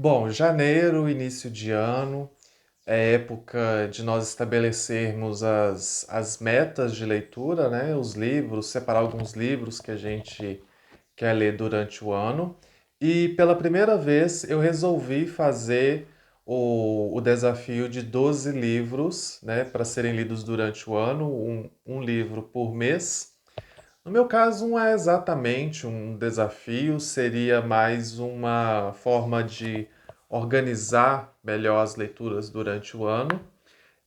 Bom, janeiro, início de ano, é época de nós estabelecermos as metas de leitura, né? Os livros, separar alguns livros que a gente quer ler durante o ano. E pela primeira vez eu resolvi fazer o desafio de 12 livros, né? Para serem lidos durante o ano, um livro por mês. No meu caso, não é exatamente um desafio, seria mais uma forma de organizar melhor as leituras durante o ano.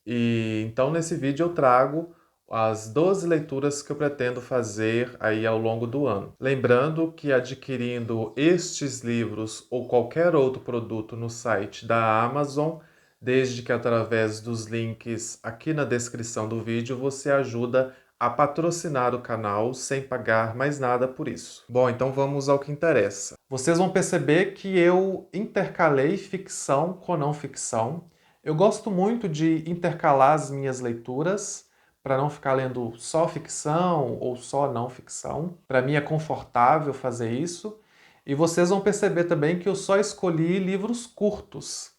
E então nesse vídeo eu trago as 12 leituras que eu pretendo fazer aí ao longo do ano. Lembrando que adquirindo estes livros ou qualquer outro produto no site da Amazon, desde que através dos links aqui na descrição do vídeo você ajuda a patrocinar o canal sem pagar mais nada por isso. Bom, então vamos ao que interessa. Vocês vão perceber que eu intercalei ficção com não ficção. Eu gosto muito de intercalar as minhas leituras para não ficar lendo só ficção ou só não ficção. Para mim é confortável fazer isso. E vocês vão perceber também que eu só escolhi livros curtos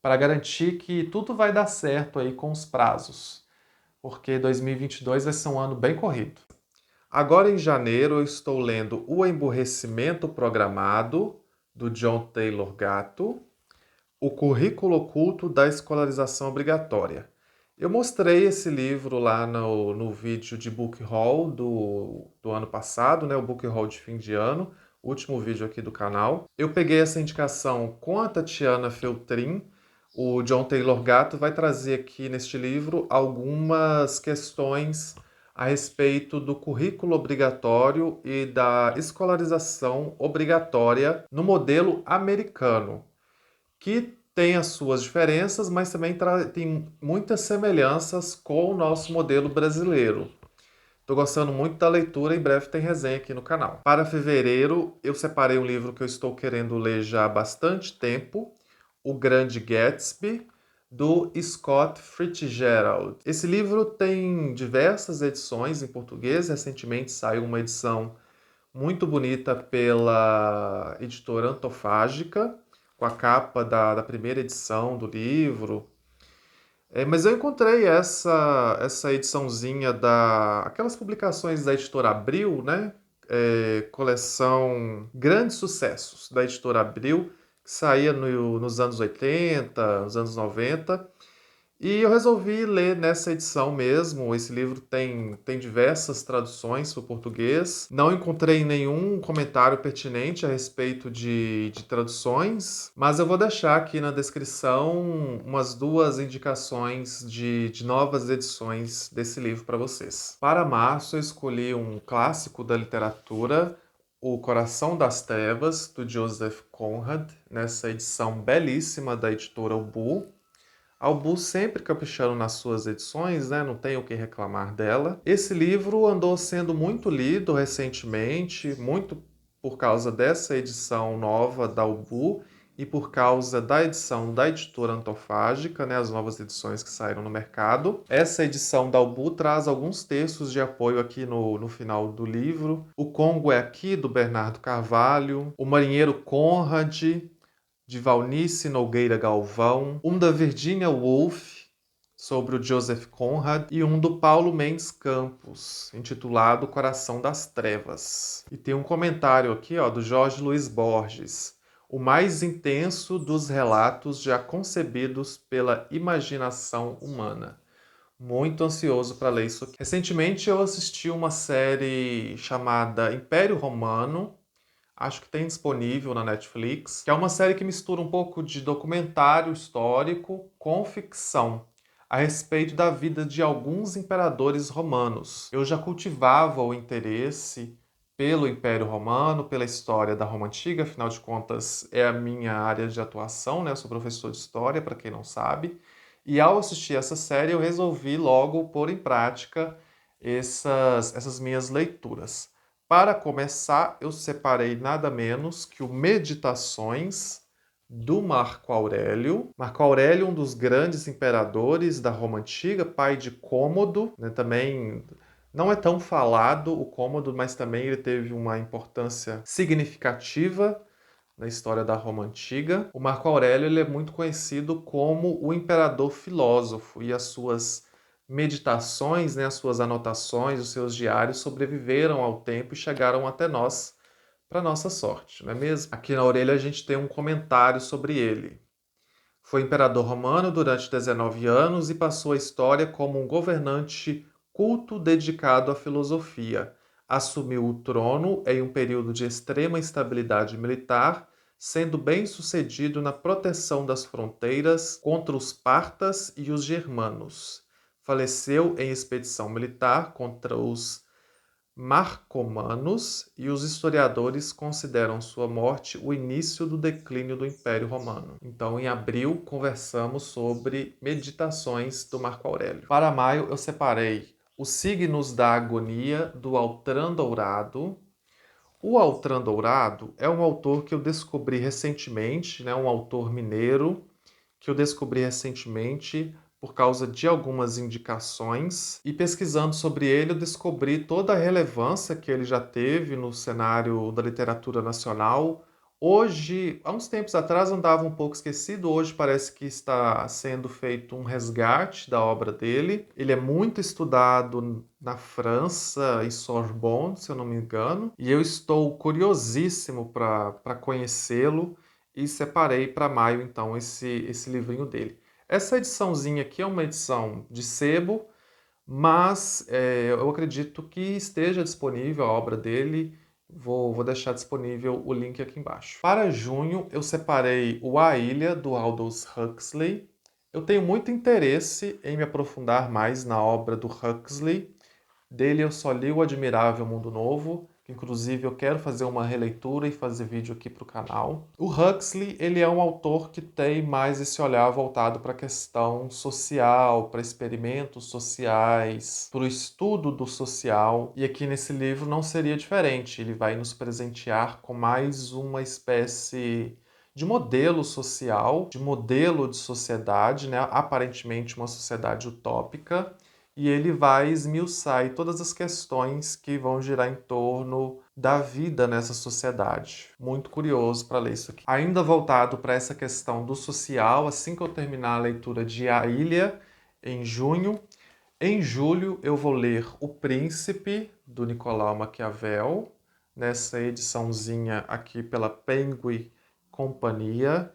para garantir que tudo vai dar certo aí com os prazos, porque 2022 vai ser um ano bem corrido. Agora em janeiro eu estou lendo O Emburrecimento Programado, do John Taylor Gatto, O Currículo Oculto da Escolarização Obrigatória. Eu mostrei esse livro lá no vídeo de Book Haul do ano passado, né, o Book Haul de fim de ano, último vídeo aqui do canal. Eu peguei essa indicação com a Tatiana Feltrin. O John Taylor Gatto vai trazer aqui neste livro algumas questões a respeito do currículo obrigatório e da escolarização obrigatória no modelo americano, que tem as suas diferenças, mas também tem muitas semelhanças com o nosso modelo brasileiro. Estou gostando muito da leitura, em breve tem resenha aqui no canal. Para fevereiro, eu separei um livro que eu estou querendo ler já há bastante tempo, O Grande Gatsby, do Scott Fitzgerald. Esse livro tem diversas edições em português, recentemente saiu uma edição muito bonita pela editora Antofágica, com a capa da primeira edição do livro. Mas eu encontrei essa ediçãozinha aquelas publicações da editora Abril, né? Coleção Grandes Sucessos da editora Abril, que saía nos anos 80, nos anos 90. E eu resolvi ler nessa edição mesmo. Esse livro tem diversas traduções para o português. Não encontrei nenhum comentário pertinente a respeito de traduções, mas eu vou deixar aqui na descrição umas duas indicações de novas edições desse livro para vocês. Para março, eu escolhi um clássico da literatura, O Coração das Trevas, do Joseph Conrad, nessa edição belíssima da editora Ubu. A Albu sempre caprichando nas suas edições, né? Não tenho o que reclamar dela. Esse livro andou sendo muito lido recentemente, muito por causa dessa edição nova da Albu e por causa da edição da editora Antofágica, né? As novas edições que saíram no mercado. Essa edição da Albu traz alguns textos de apoio aqui no final do livro. O Congo é Aqui, do Bernardo Carvalho. O Marinheiro Conrad, de Valnice Nogueira Galvão, um da Virginia Woolf, sobre o Joseph Conrad, e um do Paulo Mendes Campos, intitulado Coração das Trevas. E tem um comentário aqui, ó, do Jorge Luiz Borges, o mais intenso dos relatos já concebidos pela imaginação humana. Muito ansioso para ler isso aqui. Recentemente eu assisti uma série chamada Império Romano, acho que tem disponível na Netflix, que é uma série que mistura um pouco de documentário histórico com ficção, a respeito da vida de alguns imperadores romanos. Eu já cultivava o interesse pelo Império Romano, pela história da Roma Antiga, afinal de contas é a minha área de atuação, né? Eu sou professor de história, para quem não sabe. E ao assistir essa série, eu resolvi logo pôr em prática essas minhas leituras. Para começar, eu separei nada menos que o Meditações, do Marco Aurélio. Marco Aurélio, um dos grandes imperadores da Roma Antiga, pai de Cômodo, né, também não é tão falado o Cômodo, mas também ele teve uma importância significativa na história da Roma Antiga. O Marco Aurélio ele é muito conhecido como o imperador filósofo e as suas meditações, né, as suas anotações, os seus diários sobreviveram ao tempo e chegaram até nós, para nossa sorte, não é mesmo? Aqui na orelha a gente tem um comentário sobre ele. Foi imperador romano durante 19 anos e passou a história como um governante culto dedicado à filosofia. Assumiu o trono em um período de extrema instabilidade militar, sendo bem-sucedido na proteção das fronteiras contra os partas e os germanos. Faleceu em expedição militar contra os marcomanos e os historiadores consideram sua morte o início do declínio do Império Romano. Então, em abril, conversamos sobre meditações do Marco Aurélio. Para maio, eu separei Os Signos da Agonia, do Altran Dourado. O Altran Dourado é um autor que eu descobri recentemente, né, um autor mineiro, que eu descobri recentemente por causa de algumas indicações, e pesquisando sobre ele eu descobri toda a relevância que ele já teve no cenário da literatura nacional. Hoje, há uns tempos atrás andava um pouco esquecido, hoje parece que está sendo feito um resgate da obra dele. Ele é muito estudado na França, em Sorbonne, se eu não me engano, e eu estou curiosíssimo para conhecê-lo e separei para maio, então, esse livrinho dele. Essa ediçãozinha aqui é uma edição de sebo, mas eu acredito que esteja disponível a obra dele. Vou deixar disponível o link aqui embaixo. Para junho, eu separei o A Ilha, do Aldous Huxley. Eu tenho muito interesse em me aprofundar mais na obra do Huxley. Dele eu só li O Admirável Mundo Novo, que inclusive eu quero fazer uma releitura e fazer vídeo aqui para o canal. O Huxley, ele é um autor que tem mais esse olhar voltado para a questão social, para experimentos sociais, para o estudo do social. E aqui nesse livro não seria diferente. Ele vai nos presentear com mais uma espécie de modelo social, de modelo de sociedade, né? Aparentemente uma sociedade utópica, e ele vai esmiuçar aí todas as questões que vão girar em torno da vida nessa sociedade. Muito curioso para ler isso aqui. Ainda voltado para essa questão do social, assim que eu terminar a leitura de A Ilha, em junho, em julho eu vou ler O Príncipe, do Nicolau Maquiavel, nessa ediçãozinha aqui pela Penguin Companhia.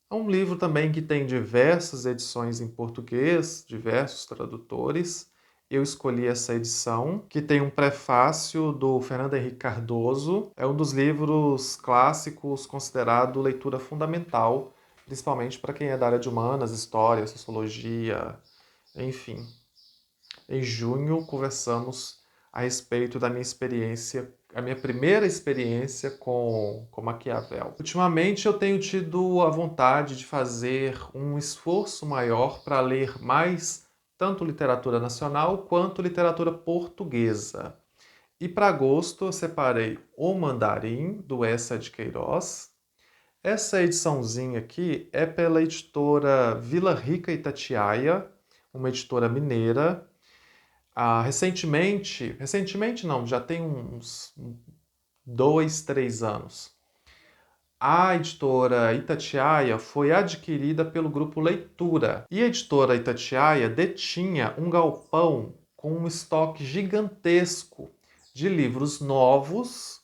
É um livro também que tem diversas edições em português, diversos tradutores. Eu escolhi essa edição, que tem um prefácio do Fernando Henrique Cardoso. É um dos livros clássicos considerado leitura fundamental, principalmente para quem é da área de humanas, história, sociologia, enfim. Em junho, conversamos a respeito da minha experiência, a minha primeira experiência com Maquiavel. Ultimamente eu tenho tido a vontade de fazer um esforço maior para ler mais tanto literatura nacional quanto literatura portuguesa. E para agosto eu separei O Mandarim, do Eça de Queiroz. Essa ediçãozinha aqui é pela editora Vila Rica Itatiaia, uma editora mineira. Recentemente não, já tem uns 2, 3 anos. A editora Itatiaia foi adquirida pelo grupo Leitura. E a editora Itatiaia detinha um galpão com um estoque gigantesco de livros novos,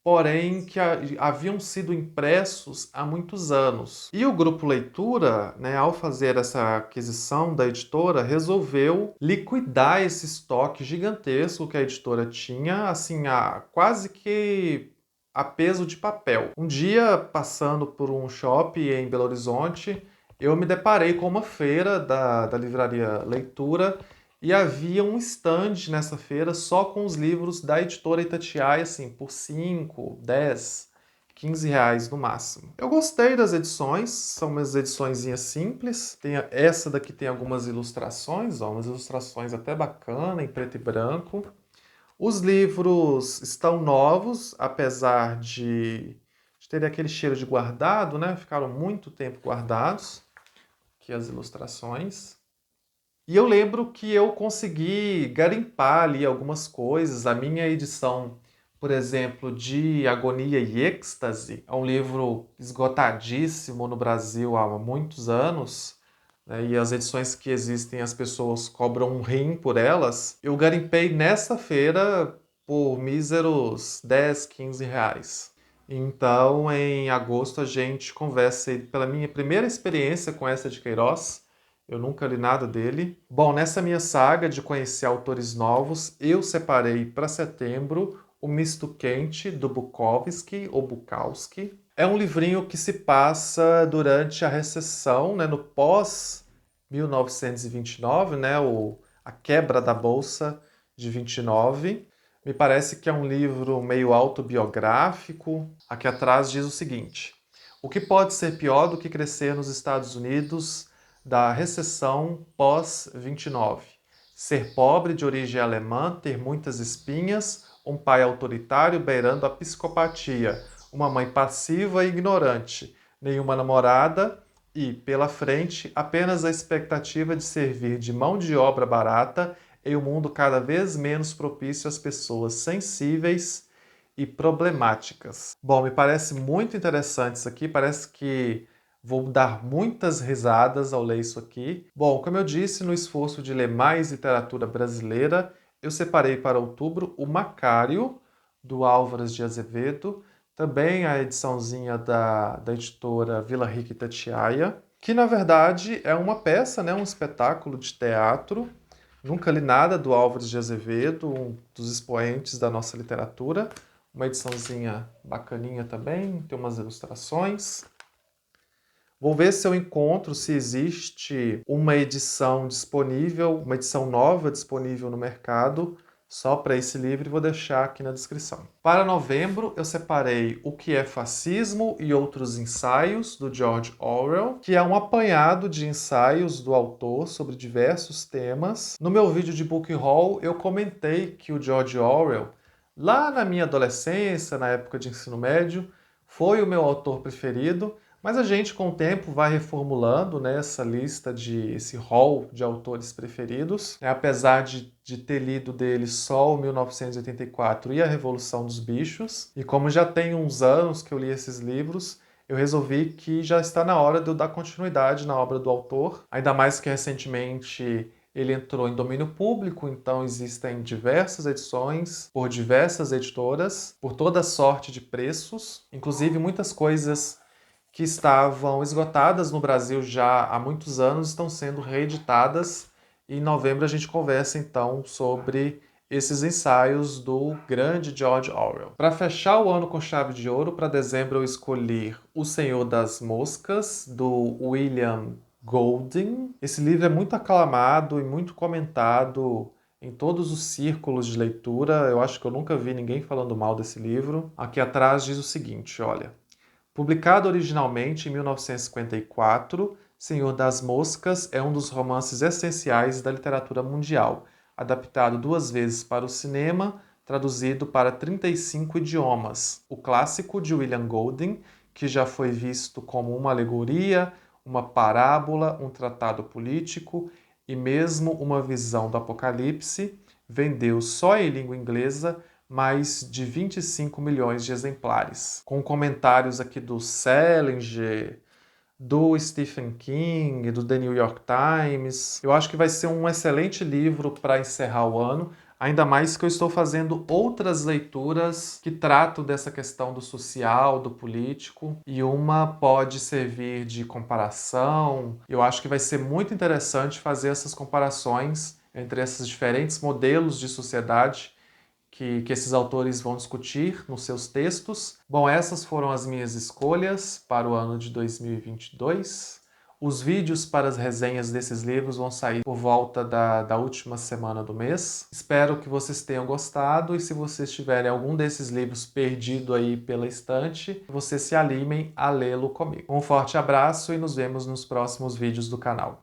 porém que haviam sido impressos há muitos anos. E o grupo Leitura, né, ao fazer essa aquisição da editora, resolveu liquidar esse estoque gigantesco que a editora tinha, assim, quase que a peso de papel. Um dia, passando por um shopping em Belo Horizonte, eu me deparei com uma feira da livraria Leitura, e havia um stand nessa feira só com os livros da editora Itatiaia, assim, por 5, 10, 15 reais no máximo. Eu gostei das edições, são umas ediçõezinhas simples. Essa daqui tem algumas ilustrações, ó, umas ilustrações até bacana, em preto e branco. Os livros estão novos, apesar de terem aquele cheiro de guardado, né? Ficaram muito tempo guardados. Aqui as ilustrações. E eu lembro que eu consegui garimpar ali algumas coisas. A minha edição por exemplo, de Agonia e Êxtase, é um livro esgotadíssimo no Brasil há muitos anos, né, e as edições que existem as pessoas cobram um rim por elas. Eu garimpei nessa feira por míseros 10, 15 reais. Então, em agosto, a gente conversa aí pela minha primeira experiência com essa de Queiroz. Eu nunca li nada dele. Bom, nessa minha saga de conhecer autores novos, eu separei para setembro O Misto Quente, do Bukowski, ou Bukowski. É um livrinho que se passa durante a recessão, né, no pós-1929, né, a quebra da Bolsa de 29. Me parece que é um livro meio autobiográfico. Aqui atrás diz o seguinte: o que pode ser pior do que crescer nos Estados Unidos da recessão pós-29? Ser pobre de origem alemã, ter muitas espinhas, um pai autoritário beirando a psicopatia, uma mãe passiva e ignorante, nenhuma namorada e, pela frente, apenas a expectativa de servir de mão de obra barata em um mundo cada vez menos propício às pessoas sensíveis e problemáticas. Bom, me parece muito interessante isso aqui, parece que vou dar muitas risadas ao ler isso aqui. Bom, como eu disse, no esforço de ler mais literatura brasileira, eu separei para outubro o Macário, do Álvares de Azevedo, também a ediçãozinha da editora Vila Rica Itatiaia, que na verdade é uma peça, né, um espetáculo de teatro. Nunca li nada do Álvares de Azevedo, um dos expoentes da nossa literatura. Uma ediçãozinha bacaninha também, tem umas ilustrações. Vou ver se eu encontro, se existe uma edição disponível, uma edição nova disponível no mercado, só para esse livro, e vou deixar aqui na descrição. Para novembro, eu separei O que é Fascismo e Outros Ensaios, do George Orwell, que é um apanhado de ensaios do autor sobre diversos temas. No meu vídeo de Book Haul, eu comentei que o George Orwell, lá na minha adolescência, na época de ensino médio, foi o meu autor preferido, mas a gente, com o tempo, vai reformulando, né, essa lista esse hall de autores preferidos. Apesar de ter lido dele só o 1984 e a Revolução dos Bichos, e como já tem uns anos que eu li esses livros, eu resolvi que já está na hora de eu dar continuidade na obra do autor, ainda mais que recentemente ele entrou em domínio público, então existem diversas edições por diversas editoras, por toda sorte de preços, inclusive muitas coisas que estavam esgotadas no Brasil já há muitos anos, estão sendo reeditadas. E em novembro a gente conversa então sobre esses ensaios do grande George Orwell. Para fechar o ano com chave de ouro, para dezembro eu escolhi O Senhor das Moscas, do William Golding. Esse livro é muito aclamado e muito comentado em todos os círculos de leitura. Eu acho que eu nunca vi ninguém falando mal desse livro. Aqui atrás diz o seguinte, olha: publicado originalmente em 1954, Senhor das Moscas é um dos romances essenciais da literatura mundial, adaptado 2 vezes para o cinema, traduzido para 35 idiomas. O clássico de William Golding, que já foi visto como uma alegoria, uma parábola, um tratado político e mesmo uma visão do Apocalipse, vendeu só em língua inglesa mais de 25 milhões de exemplares. Com comentários aqui do Salinger, do Stephen King, do The New York Times. Eu acho que vai ser um excelente livro para encerrar o ano, ainda mais que eu estou fazendo outras leituras que tratam dessa questão do social, do político, e uma pode servir de comparação. Eu acho que vai ser muito interessante fazer essas comparações entre esses diferentes modelos de sociedade que esses autores vão discutir nos seus textos. Bom, essas foram as minhas escolhas para o ano de 2022. Os vídeos para as resenhas desses livros vão sair por volta da última semana do mês. Espero que vocês tenham gostado, e se vocês tiverem algum desses livros perdido aí pela estante, vocês se animem a lê-lo comigo. Um forte abraço e nos vemos nos próximos vídeos do canal.